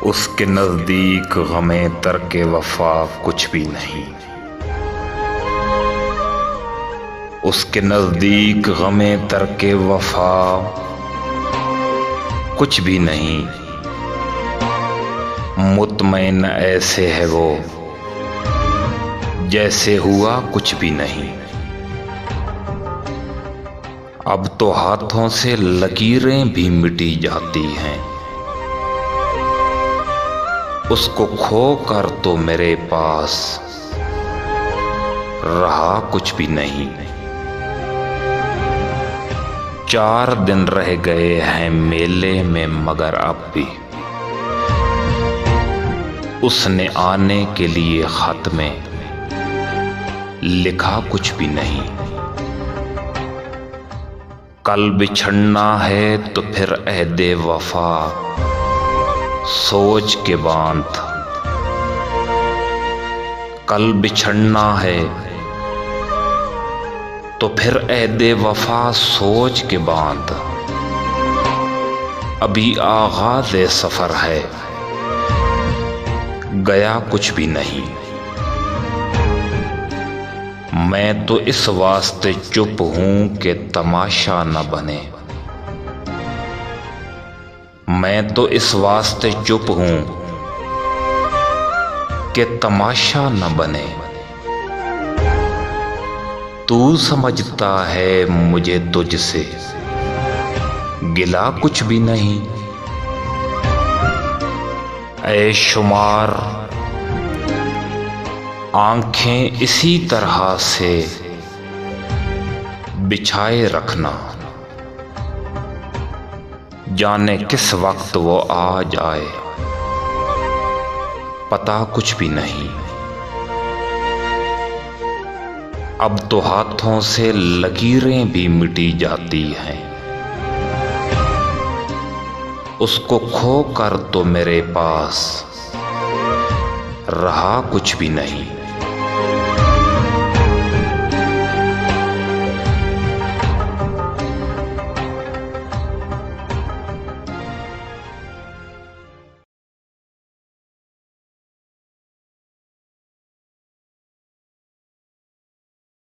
उसके नज़दीक गमे तर्के वफा कुछ भी नहीं। उसके नज़दीक गमे तर्के वफा कुछ भी नहीं। मुतमईन ऐसे है वो जैसे हुआ कुछ भी नहीं। अब तो हाथों से लकीरें भी मिटी जाती हैं। उसको खो कर तो मेरे पास रहा कुछ भी नहीं। 4 दिन रह गए हैं मेले में मगर अब भी उसने आने के लिए खत में लिखा कुछ भी नहीं। कल बिछड़ना है तो फिर अहदे वफा सोच के बांध। कल बिछड़ना है तो फिर अहदे वफा सोच के बांध। अभी आगाज़े सफर है गया कुछ भी नहीं। मैं तो इस वास्ते चुप हूं कि तमाशा न बने। मैं तो इस वास्ते चुप हूं कि तमाशा न बने। तू समझता है मुझे तुझसे गिला कुछ भी नहीं। ऐ शुमार आंखें इसी तरह से बिछाए रखना, जाने किस वक्त वो आ जाए पता कुछ भी नहीं। अब तो हाथों से लकीरें भी मिटी जाती हैं। उसको खो कर तो मेरे पास रहा कुछ भी नहीं।